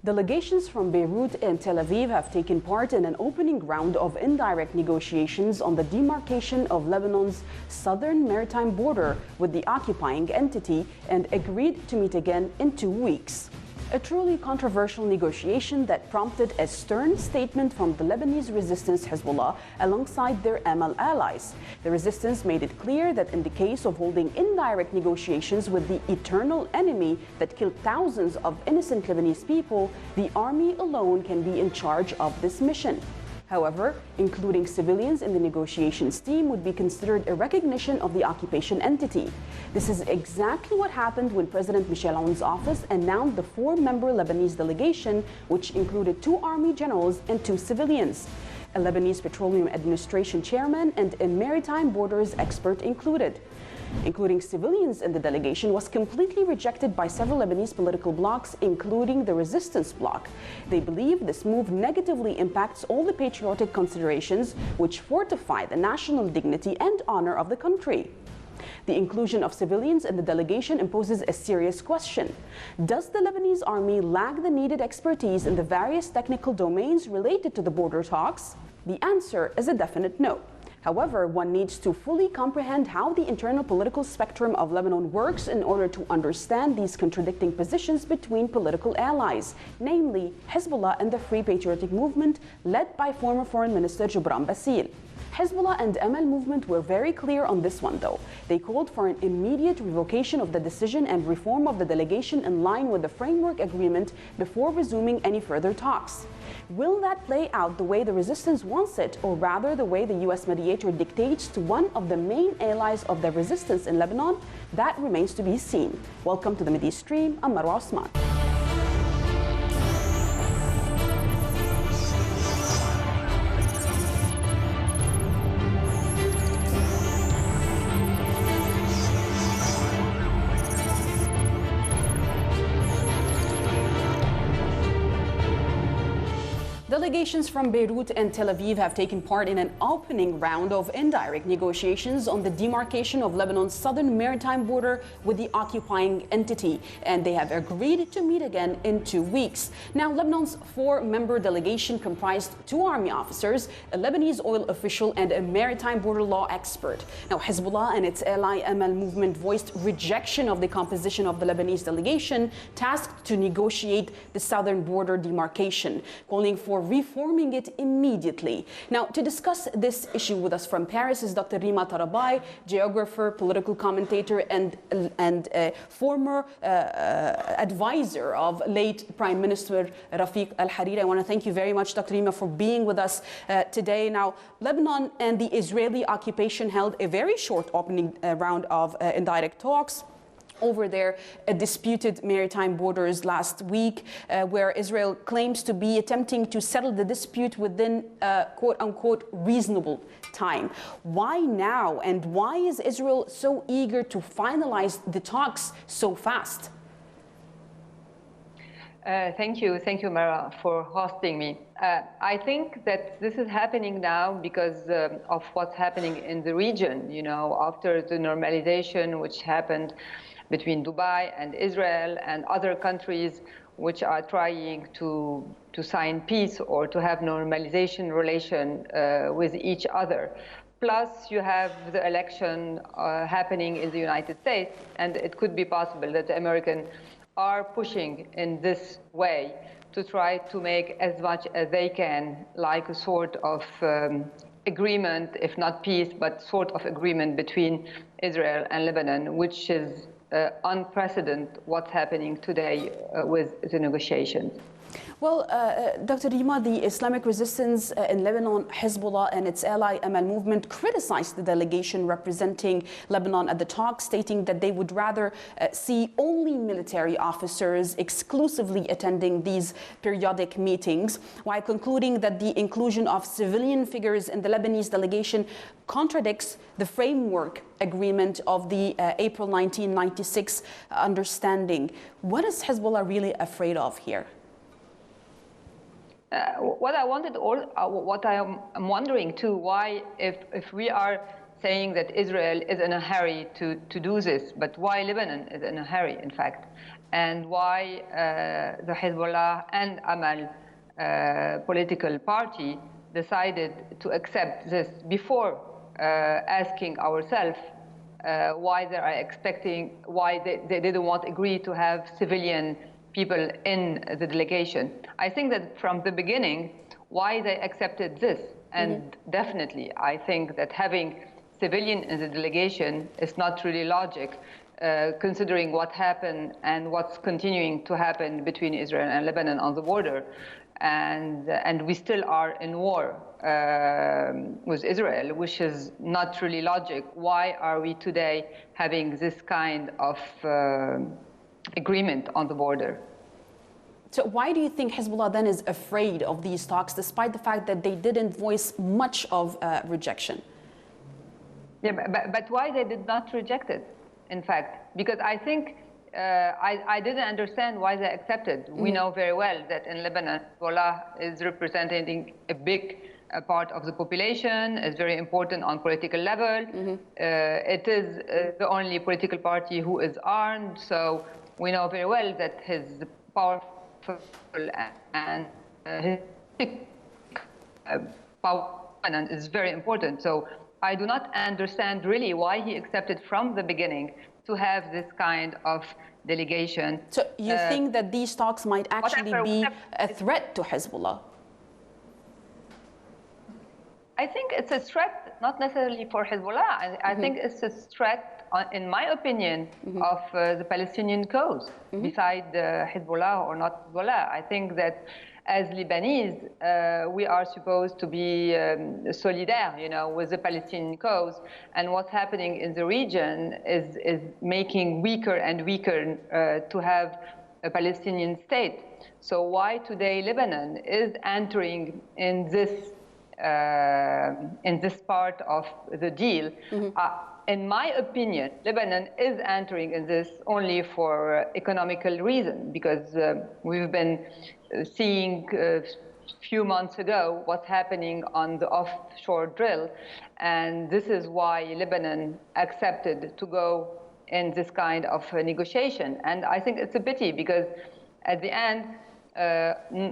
Delegations from Beirut and Tel Aviv have taken part in an opening round of indirect negotiations on the demarcation of Lebanon's southern maritime border with the occupying entity and agreed to meet again in 2 weeks. A truly controversial negotiation that prompted a stern statement from the Lebanese resistance Hezbollah alongside their Amal allies. The resistance made it clear that in the case of holding indirect negotiations with the eternal enemy that killed thousands of innocent Lebanese people, the army alone can be in charge of this mission. However, including civilians in the negotiations team would be considered a recognition of the occupation entity. This is exactly what happened when President Michel Aoun's office announced the 4-member Lebanese delegation, which included 2 army generals and 2 civilians, a Lebanese Petroleum Administration chairman and a maritime borders expert included. Including civilians in the delegation was completely rejected by several Lebanese political blocs, including the resistance bloc. They believe this move negatively impacts all the patriotic considerations which fortify the national dignity and honor of the country. The inclusion of civilians in the delegation imposes a serious question. Does the Lebanese army lack the needed expertise in the various technical domains related to the border talks? The answer is a definite no. However, one needs to fully comprehend how the internal political spectrum of Lebanon works in order to understand these contradicting positions between political allies, namely Hezbollah and the Free Patriotic Movement led by former Foreign Minister Gebran Bassil. Hezbollah and Amal movement were very clear on this one, though. They called for an immediate revocation of the decision and reform of the delegation in line with the framework agreement before resuming any further talks. Will that play out the way the resistance wants it, or rather the way the US mediator dictates to one of the main allies of the resistance in Lebanon? That remains to be seen. Welcome to the Mideastream. I'm Marwa Osman. Delegations from Beirut and Tel Aviv have taken part in an opening round of indirect negotiations on the demarcation of Lebanon's southern maritime border with the occupying entity, and they have agreed to meet again in 2 weeks. Now, Lebanon's 4-member delegation comprised 2 army officers, a Lebanese oil official, and a maritime border law expert. Now, Hezbollah and its ally Amal movement voiced rejection of the composition of the Lebanese delegation tasked to negotiate the southern border demarcation, calling for reforming it immediately. Now, to discuss this issue with us from Paris is Dr. Rima Tarabai, geographer, political commentator, and former advisor of late Prime Minister Rafiq al-Hariri. I want to thank you very much, Dr. Rima, for being with us today. Now, Lebanon and the Israeli occupation held a very short opening round of indirect talks over their disputed maritime borders last week, where Israel claims to be attempting to settle the dispute within quote-unquote reasonable time. Why now, and why is Israel so eager to finalize the talks so fast? Thank you, Mara, for hosting me. I think that this is happening now because of what's happening in the region, you know, after the normalization which happened between Dubai and Israel and other countries which are trying to sign peace or to have normalization relation with each other. Plus, you have the election happening in the United States, and it could be possible that the Americans are pushing in this way to try to make as much as they can, like a sort of agreement, if not peace, but sort of agreement between Israel and Lebanon, which is unprecedented what's happening today with the negotiations. Well, Dr. Rima, the Islamic resistance in Lebanon, Hezbollah and its ally Amal movement criticized the delegation representing Lebanon at the talk, stating that they would rather see only military officers exclusively attending these periodic meetings, while concluding that the inclusion of civilian figures in the Lebanese delegation contradicts the framework agreement of the April 1996 understanding. What is Hezbollah really afraid of here? What I am wondering too, why, if we are saying that Israel is in a hurry to do this, but why Lebanon is in a hurry, in fact? and why the Hezbollah and Amal political party decided to accept this before asking ourselves why they are expecting, why they didn't want to agree to have civilian people in the delegation. I think that from the beginning, why they accepted this, and definitely I think that having civilian in the delegation is not really logic, considering what happened and what's continuing to happen between Israel and Lebanon on the border. And we still are in war with Israel, which is not really logic. Why are we today having this kind of agreement on the border? So why do you think Hezbollah then is afraid of these talks, despite the fact that they didn't voice much of rejection? Yeah, but why they did not reject it, in fact? Because I think I didn't understand why they accepted. We know very well that in Lebanon, Hezbollah is representing a big part of the population, is very important on political level. It is the only political party who is armed, so we know very well that his powerful and his power is very important. So I do not understand really why he accepted from the beginning to have this kind of delegation. So you think that these talks might actually be a threat to Hezbollah? I think it's a threat, not necessarily for Hezbollah. I think it's a threat, in my opinion, of the Palestinian cause, beside Hezbollah or not Hezbollah. I think that as Lebanese, we are supposed to be solidaire, with the Palestinian cause. And what's happening in the region is making weaker and weaker to have a Palestinian state. So why today Lebanon is entering in this part of the deal? In my opinion, Lebanon is entering in this only for economical reason, because we've been seeing a few months ago what's happening on the offshore drill, and this is why Lebanon accepted to go in this kind of negotiation. And I think it's a pity, because at the end,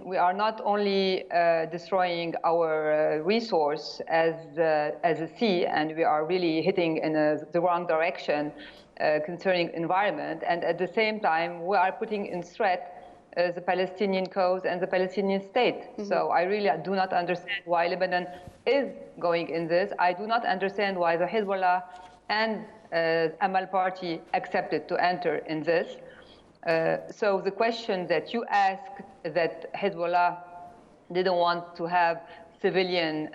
we are not only destroying our resource as a sea, and we are really hitting in the wrong direction concerning environment, and at the same time we are putting in threat the Palestinian cause and the Palestinian state. So I really do not understand why Lebanon is going in this. I do not understand why the Hezbollah and Amal party accepted to enter in this. So the question that you asked, that Hezbollah didn't want to have civilian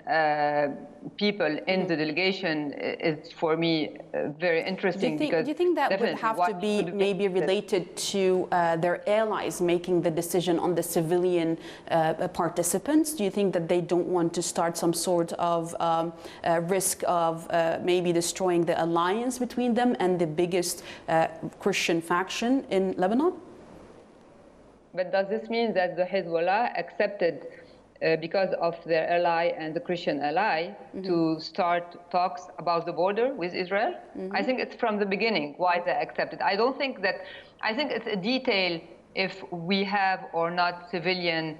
people in the delegation, is for me very interesting. Do you think that would have to be maybe related to their allies making the decision on the civilian participants? Do you think that they don't want to start some sort of risk of maybe destroying the alliance between them and the biggest Christian faction in Lebanon? But does this mean that the Hezbollah accepted, because of their ally and the Christian ally, to start talks about the border with Israel? I think it's from the beginning why they accepted. I don't think that, I think it's a detail if we have or not civilian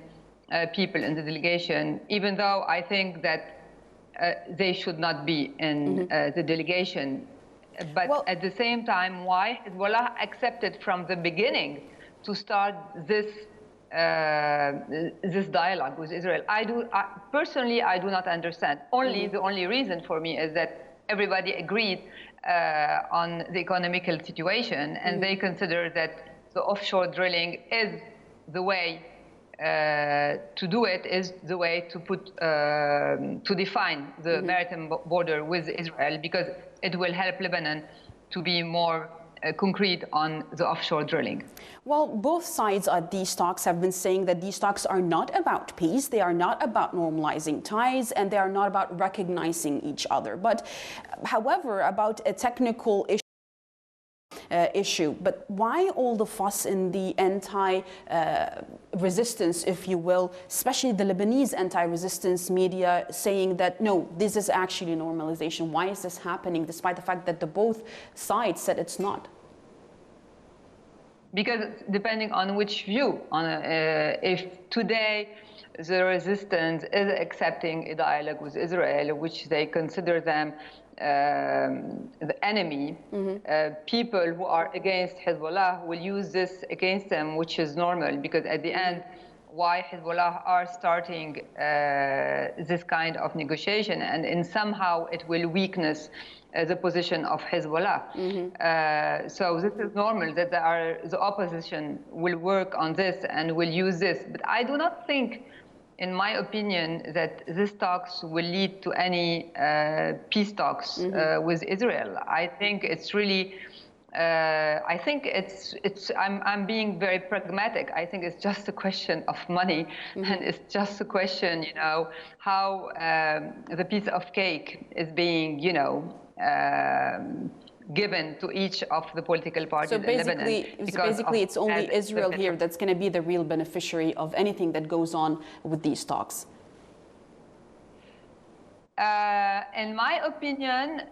people in the delegation, even though I think that they should not be in the delegation. But at the same time, why Hezbollah accepted from the beginning to start this this dialogue with Israel? Personally, I do not understand. The only reason for me is that everybody agreed on the economical situation, and they consider that the offshore drilling is the way to do it, is the way to put to define the maritime border with Israel, because it will help Lebanon to be more concrete on the offshore drilling. Well, both sides at these talks have been saying that these talks are not about peace, they are not about normalizing ties, and they are not about recognizing each other. But, however, about a technical issue. But why all the fuss in the anti-resistance, if you will, especially the Lebanese anti-resistance media, saying that, no, this is actually normalization? Why is this happening, despite the fact that both sides said it's not? because depending on which view, if today the resistance is accepting a dialogue with Israel, which they consider them the enemy, people who are against Hezbollah will use this against them, which is normal, because at the end, why Hezbollah are starting this kind of negotiation, and somehow it will weakness the position of Hezbollah. So this is normal that the opposition will work on this and will use this. But I do not think, in my opinion, that these talks will lead to any peace talks with Israel. I think it's really, I'm being very pragmatic. I think it's just a question of money, and it's just a question, how the piece of cake is being, given to each of the political parties in Lebanon. So basically it's only Israel here that's going to be the real beneficiary of anything that goes on with these talks. In my opinion,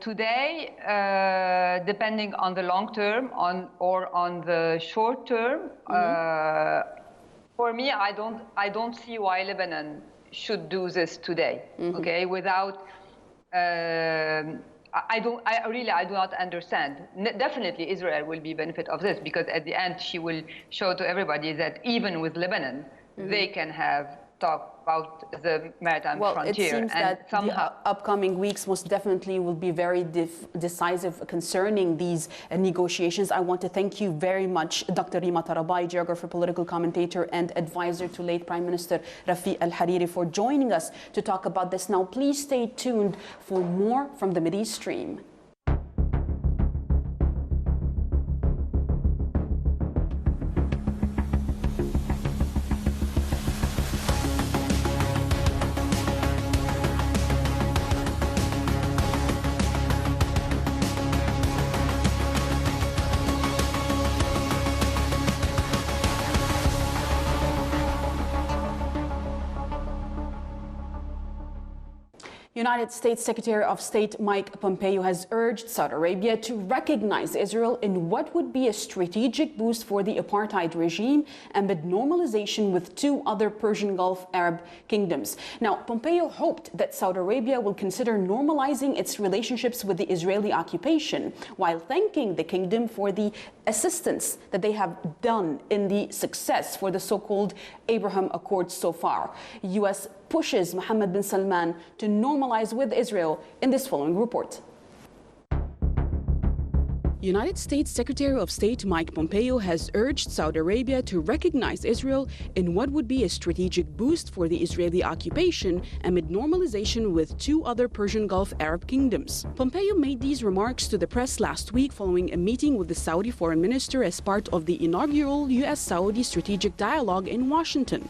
today, depending on the long term or on the short term, for me, I don't see why Lebanon should do this today. Okay, without. I do not understand. Definitely Israel will be benefit of this, because at the end she will show to everybody that even with Lebanon, they can have talk about the maritime frontier. It seems that the upcoming weeks most definitely will be very decisive concerning these negotiations. I want to thank you very much, Dr. Rima Tarabai, geographer, political commentator, and advisor to late Prime Minister Rafiq Al-Hariri, for joining us to talk about this. Now, please stay tuned for more from the Mideastream. United States Secretary of State Mike Pompeo has urged Saudi Arabia to recognize Israel in what would be a strategic boost for the apartheid regime amid normalization with two other Persian Gulf Arab kingdoms. Now, Pompeo hoped that Saudi Arabia will consider normalizing its relationships with the Israeli occupation, while thanking the kingdom for the assistance that they have done in the success for the so-called Abraham Accords so far. U.S. pushes Mohammed bin Salman to normalize with Israel in this following report. United States Secretary of State Mike Pompeo has urged Saudi Arabia to recognize Israel in what would be a strategic boost for the Israeli occupation amid normalization with two other Persian Gulf Arab kingdoms. Pompeo made these remarks to the press last week following a meeting with the Saudi foreign minister as part of the inaugural U.S.-Saudi strategic dialogue in Washington.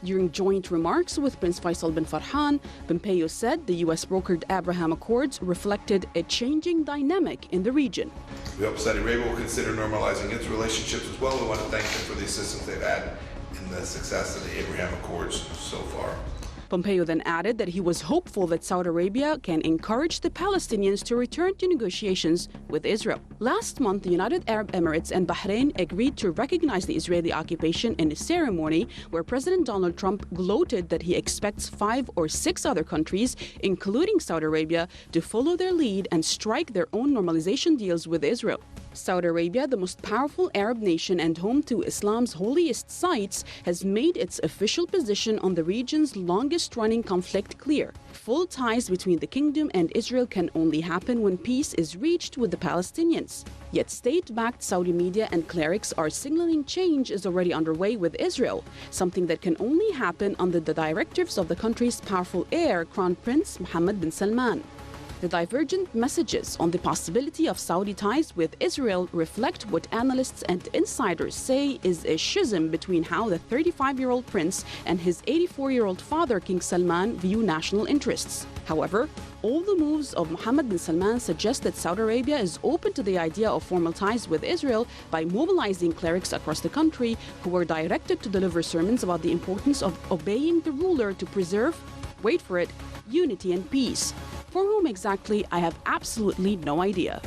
During joint remarks with Prince Faisal bin Farhan, Pompeo said the U.S.-brokered Abraham Accords reflected a changing dynamic in the region. We hope Saudi Arabia will consider normalizing its relationships as well. We want to thank them for the assistance they've had in the success of the Abraham Accords so far. Pompeo then added that he was hopeful that Saudi Arabia can encourage the Palestinians to return to negotiations with Israel. Last month, the United Arab Emirates and Bahrain agreed to recognize the Israeli occupation in a ceremony where President Donald Trump gloated that he expects 5 or 6 other countries, including Saudi Arabia, to follow their lead and strike their own normalization deals with Israel. Saudi Arabia, the most powerful Arab nation and home to Islam's holiest sites, has made its official position on the region's longest-running conflict clear. Full ties between the kingdom and Israel can only happen when peace is reached with the Palestinians. Yet state-backed Saudi media and clerics are signaling change is already underway with Israel, something that can only happen under the directives of the country's powerful heir, Crown Prince Mohammed bin Salman. The divergent messages on the possibility of Saudi ties with Israel reflect what analysts and insiders say is a schism between how the 35-year-old prince and his 84-year-old father, King Salman, view national interests. However, all the moves of Mohammed bin Salman suggest that Saudi Arabia is open to the idea of formal ties with Israel by mobilizing clerics across the country who were directed to deliver sermons about the importance of obeying the ruler to preserve, wait for it, unity and peace. For whom exactly, I have absolutely no idea.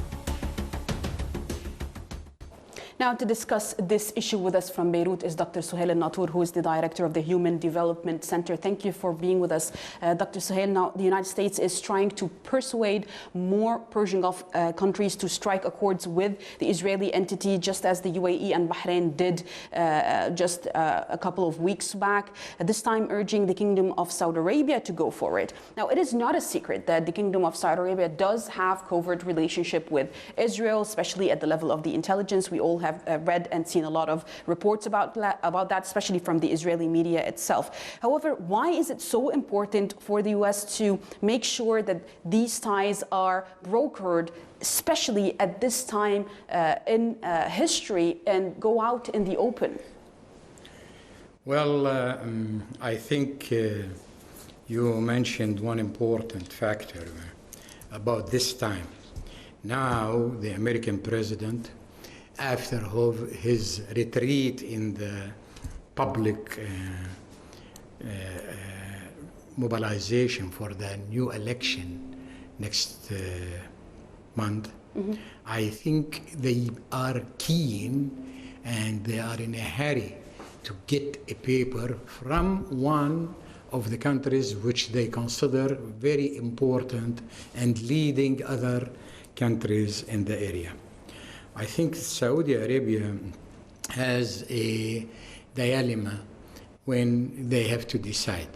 Now, to discuss this issue with us from Beirut is Dr. Suhail Al-Natour, who is the director of the Human Development Center. Thank you for being with us. Dr. Suhail, now the United States is trying to persuade more Persian Gulf countries to strike accords with the Israeli entity, just as the UAE and Bahrain did just a couple of weeks back, this time urging the Kingdom of Saudi Arabia to go for it. Now, it is not a secret that the Kingdom of Saudi Arabia does have covert relationship with Israel, especially at the level of the intelligence. We all have read and seen a lot of reports about that, especially from the Israeli media itself. However, why is it so important for the U.S. to make sure that these ties are brokered, especially at this time in history, and go out in the open? Well, I think you mentioned one important factor about this time. Now, the American president, after his retreat in the public mobilization for the new election next month, I think they are keen and they are in a hurry to get a paper from one of the countries which they consider very important and leading other countries in the area. I think Saudi Arabia has a dilemma when they have to decide.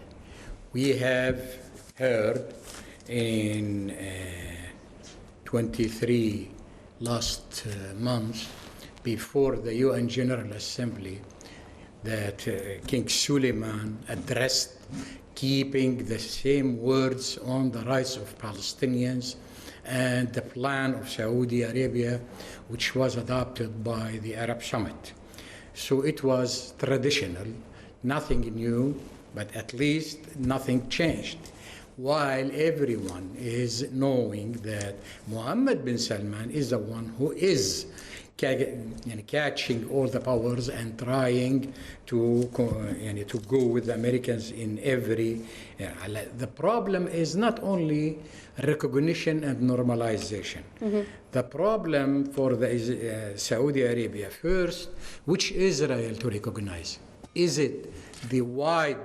We have heard in 23 last month before the UN General Assembly that King Suleiman addressed keeping the same words on the rights of Palestinians and the plan of Saudi Arabia, which was adopted by the Arab Summit. So it was traditional, nothing new, but at least nothing changed. While everyone is knowing that Mohammed bin Salman is the one who is catching all the powers and trying to go with the Americans in every. The problem is not only recognition and normalization. The problem for the Saudi Arabia first, which Israel to recognize? Is it the wider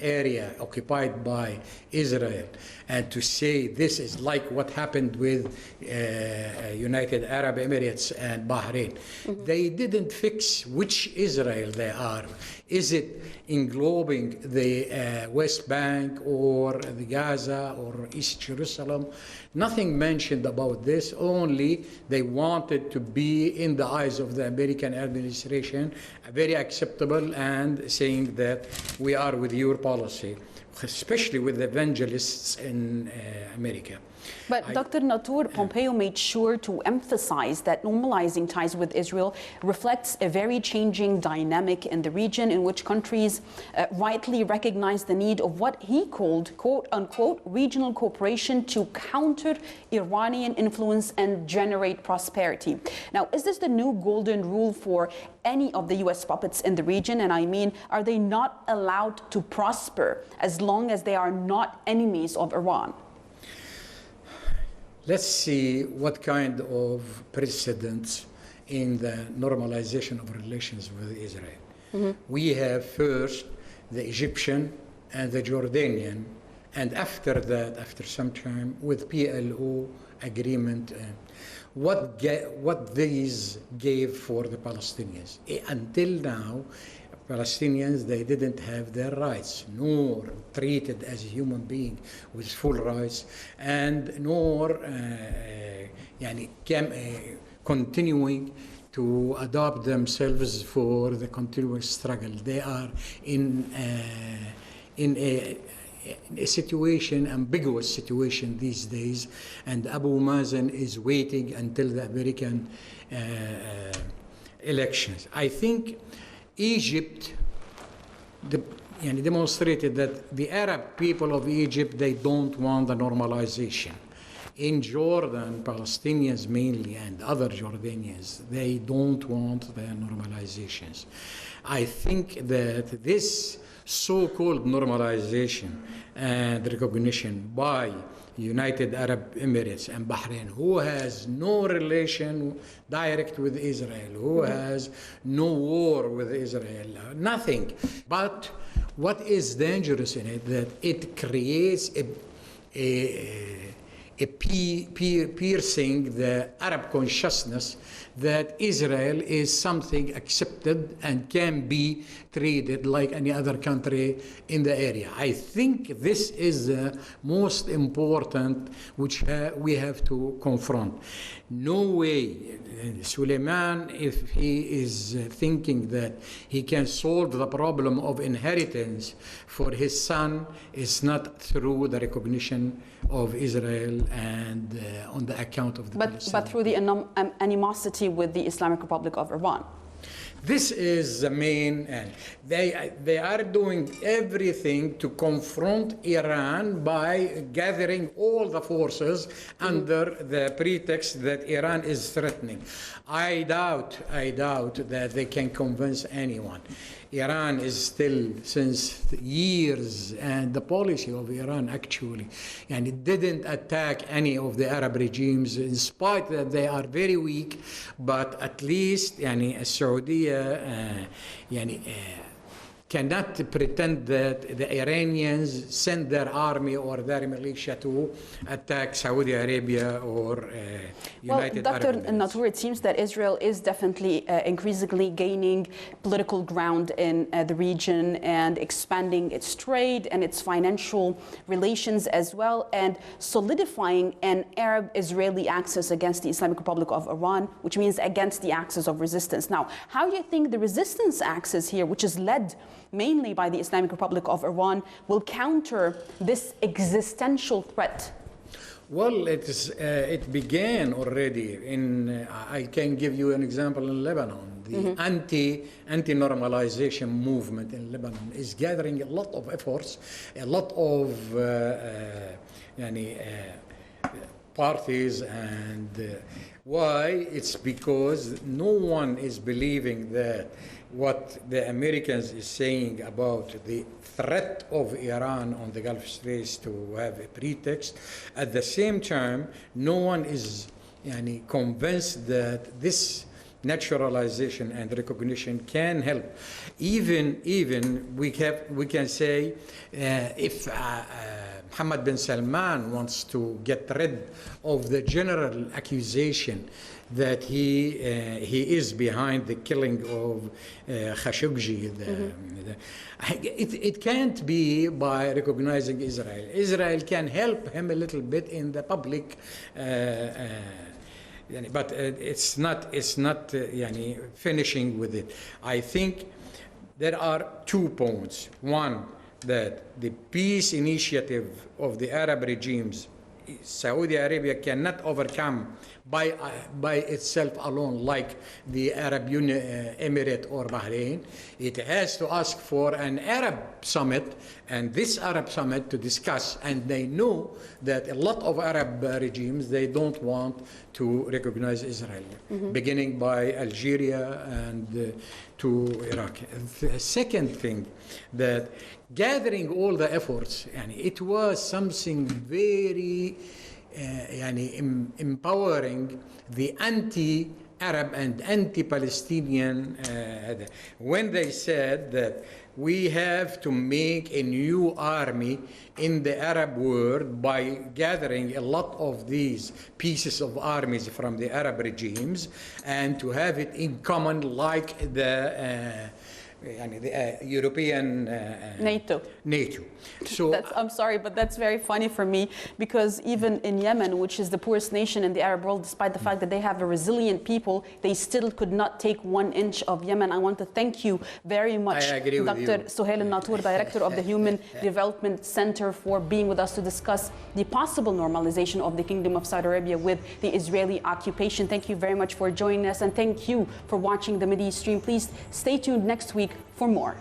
area occupied by Israel, and to say this is like what happened with United Arab Emirates and Bahrain. They didn't fix which Israel they are. Is it englobing the West Bank or the Gaza or East Jerusalem? Nothing mentioned about this, only they wanted to be, in the eyes of the American administration, very acceptable and saying that we are with your policy, especially with the evangelists in America. But Dr. Natour, Pompeo made sure to emphasize that normalizing ties with Israel reflects a very changing dynamic in the region, in which countries rightly recognize the need of what he called, quote unquote, regional cooperation to counter Iranian influence and generate prosperity. Now, is this the new golden rule for any of the U.S. puppets in the region? And I mean, are they not allowed to prosper as long as they are not enemies of Iran? Let's see what kind of precedents in the normalization of relations with Israel. We have first the Egyptian and the Jordanian, and after that, after some time, with PLO agreement, what these gave for the Palestinians. Until now, Palestinians, they didn't have their rights, nor treated as a human being with full rights, and nor continuing to adopt themselves for the continuous struggle. They are in a situation, ambiguous situation these days, and Abu Mazen is waiting until the American elections. I think Egypt demonstrated that the Arab people of Egypt, they don't want the normalization. In Jordan, Palestinians mainly and other Jordanians, they don't want the normalizations. I think that this so-called normalization and recognition by United Arab Emirates and Bahrain, who has no relation direct with Israel, who has no war with Israel, nothing. But what is dangerous in it, that it creates piercing the Arab consciousness that Israel is something accepted and can be treated like any other country in the area. I think this is the most important which we have to confront. No way Suleiman, if he is thinking that he can solve the problem of inheritance for his son, is not through the recognition of Israel and on the account of the Palestinians. But through the animosity with the Islamic Republic of Iran. This is the main, and they are doing everything to confront Iran by gathering all the forces under the pretext that Iran is threatening. I doubt that they can convince anyone. Iran is still, since years, and the policy of Iran actually, and it didn't attack any of the Arab regimes, in spite that they are very weak, but at least Saudi cannot pretend that the Iranians send their army or their militia to attack Saudi Arabia or United Arab Emirates. Dr. Natour, it seems that Israel is definitely increasingly gaining political ground in the region and expanding its trade and its financial relations as well, and solidifying an Arab-Israeli axis against the Islamic Republic of Iran, which means against the axis of resistance. Now, how do you think the resistance axis here, which is led mainly by the Islamic Republic of Iran, will counter this existential threat? Well, it began already in, I can give you an example in Lebanon. The anti-normalization movement in Lebanon is gathering a lot of efforts, a lot of parties, and why? It's because no one is believing that what the Americans is saying about the threat of Iran on the Gulf States to have a pretext. At the same time, no one is convinced that this naturalization and recognition can help. Even we can say if Mohammed bin Salman wants to get rid of the general accusation that he is behind the killing of Khashoggi. It can't be by recognizing Israel. Israel can help him a little bit in the public, but it's not finishing with it. I think there are 2 points. One, that the peace initiative of the Arab regimes, Saudi Arabia cannot overcome by itself alone, like the Arab Emirate or Bahrain. It has to ask for an Arab summit, and this Arab summit to discuss, and they know that a lot of Arab regimes, they don't want to recognize Israel, beginning by Algeria and to Iraq. The second thing, that gathering all the efforts, it was something very empowering the anti-Arab and anti-Palestinian when they said that we have to make a new army in the Arab world by gathering a lot of these pieces of armies from the Arab regimes and to have it in common like the European NATO. So I'm sorry, but that's very funny for me, because even in Yemen, which is the poorest nation in the Arab world, despite the fact that they have a resilient people, they still could not take 1 inch of Yemen. I want to thank you very much, Dr. Suhail Natour, Director of the Human Development Center, for being with us to discuss the possible normalization of the Kingdom of Saudi Arabia with the Israeli occupation. Thank you very much for joining us, and thank you for watching the Mideastream. Please stay tuned next week for more.